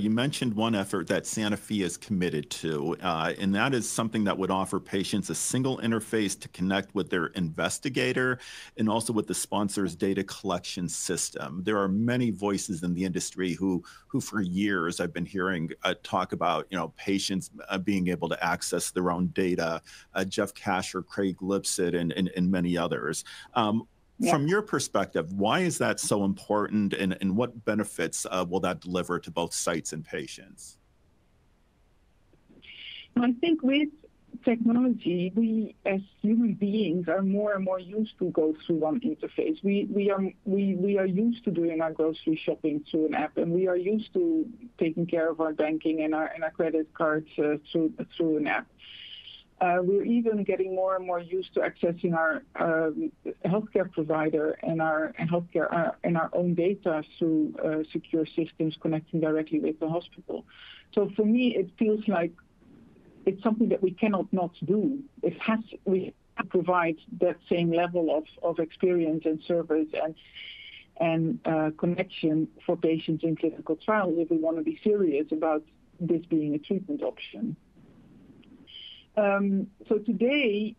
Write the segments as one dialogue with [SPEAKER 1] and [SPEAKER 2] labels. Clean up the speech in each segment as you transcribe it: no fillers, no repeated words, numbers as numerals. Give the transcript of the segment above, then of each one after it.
[SPEAKER 1] you mentioned one effort that Sanofi is committed to, and that is something that would offer patients a single interface to connect with their investigator and also with the sponsor's data collection system. There are many voices in the industry who for years I've been hearing talk about, patients being able to access their own data, Jeff Kasher, Craig Lipset, and many others. From your perspective, why is that so important, and what benefits will that deliver to both sites and patients?
[SPEAKER 2] I think with technology, we as human beings are more and more used to go through one interface. We are used to doing our grocery shopping through an app, and we are used to taking care of our banking and our credit cards through an app. We're even getting more and more used to accessing our healthcare provider and our own data through secure systems connecting directly with the hospital. So for me, it feels like it's something that we cannot not do. We have to provide that same level of experience and service and connection for patients in clinical trials if we want to be serious about this being a treatment option. So today,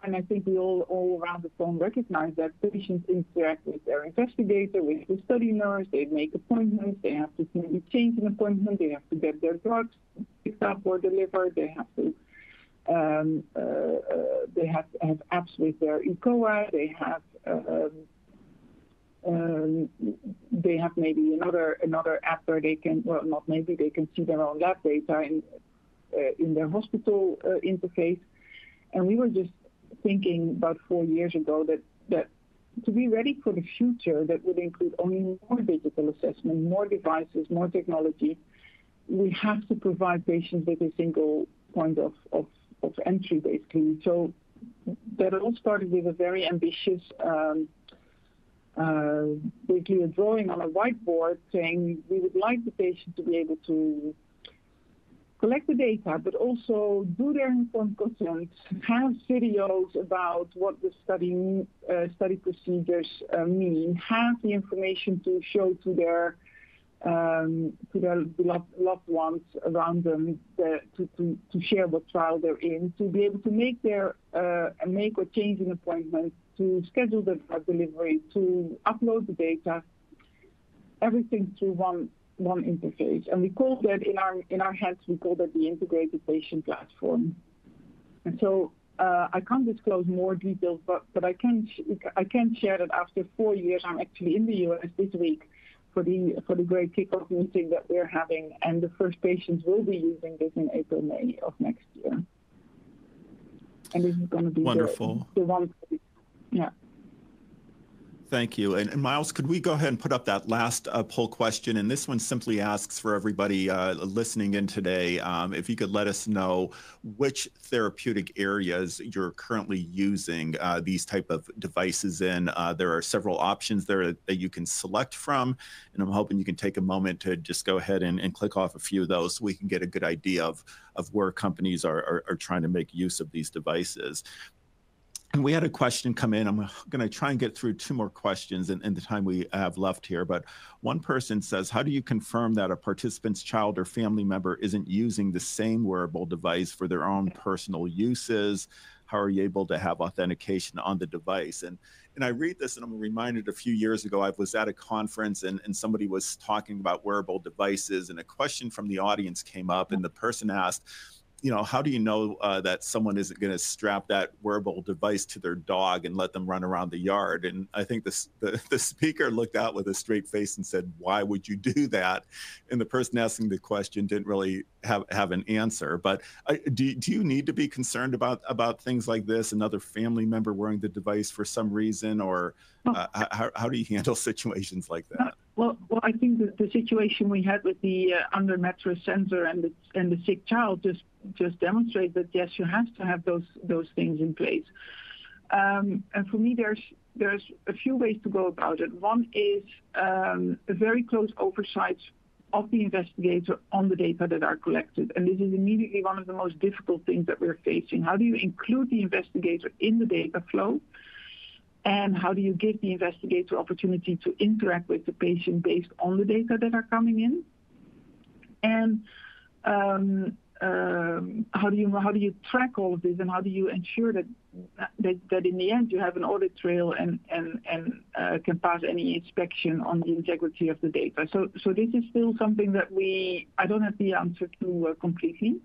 [SPEAKER 2] and I think we all around the phone recognize that patients interact with their investigator, with the study nurse, they make appointments, they have to maybe change an appointment, they have to get their drugs picked up or delivered, they have to have apps with their eCOA, they have maybe another app where they can, well, not maybe, they can see their own lab data in their hospital interface. And we were just thinking about 4 years ago that to be ready for the future that would include only more digital assessment, more devices, more technology, we have to provide patients with a single point of entry, basically. So that all started with a very ambitious, basically a drawing on a whiteboard saying we would like the patient to be able to collect the data, but also do their informed consent, have videos about what the study procedures mean, have the information to show to their loved ones around them, to share what trial they're in, to be able to make or change an appointment, to schedule the drug delivery, to upload the data, everything through one interface. And we call that in our heads, we call that the integrated patient platform. And so I can't disclose more details, but I can share that after 4 years, I'm actually in the US this week for the great kickoff meeting that we're having, and the first patients will be using this in April, May of next year. And this is going to be
[SPEAKER 1] wonderful.
[SPEAKER 2] The one. Yeah.
[SPEAKER 1] Thank you. And Miles, could we go ahead and put up that last poll question? And this one simply asks for everybody listening in today, if you could let us know which therapeutic areas you're currently using these type of devices in. There are several options there that you can select from, and I'm hoping you can take a moment to just go ahead and click off a few of those so we can get a good idea of where companies are trying to make use of these devices. And we had a question come in. I'm going to try and get through 2 more questions in the time we have left here. But one person says, how do you confirm that a participant's child or family member isn't using the same wearable device for their own personal uses? How are you able to have authentication on the device? And I read this and I'm reminded a few years ago, I was at a conference and somebody was talking about wearable devices, and a question from the audience came up, and the person asked, how do you know that someone isn't going to strap that wearable device to their dog and let them run around the yard? And I think the speaker looked out with a straight face and said, why would you do that? And the person asking the question didn't really have an answer. But do you need to be concerned about things like this, another family member wearing the device for some reason, or how do you handle situations like that?
[SPEAKER 2] Well, I think the situation we had with the under mattress sensor and the sick child just demonstrates that yes, you have to have those things in place. And for me, there's a few ways to go about it. One is a very close oversight of the investigator on the data that are collected. And this is immediately one of the most difficult things that we're facing. How do you include the investigator in the data flow? And how do you give the investigator opportunity to interact with the patient based on the data that are coming in? And how do you track all of this, and how do you ensure that in the end you have an audit trail and can pass any inspection on the integrity of the data? So this is still something that I don't have the answer to completely.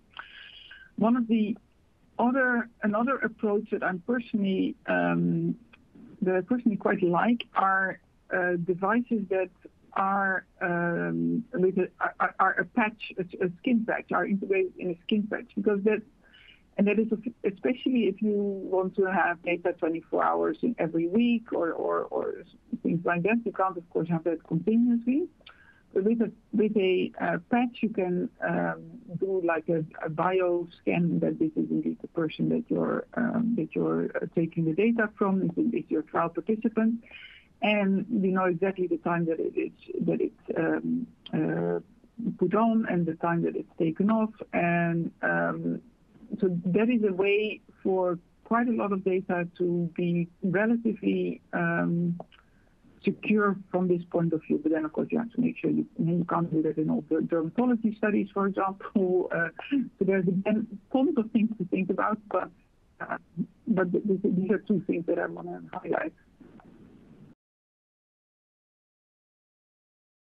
[SPEAKER 2] Another approach that I personally quite like are devices that are a patch, a skin patch, are integrated in a skin patch, because that is especially if you want to have data 24 hours in every week or things like that. You can't, of course, have that continuously. But with a patch, you can do like a bio scan that this is indeed the person that you're taking the data from, is your trial participant, and you know exactly the time that it's put on and the time that it's taken off, and so that is a way for quite a lot of data to be relatively secure from this point of view. But then, of course, you have to make sure you can't do that in all the dermatology studies, for example. So there's again tons of things to think about, but these are two things that I want to highlight.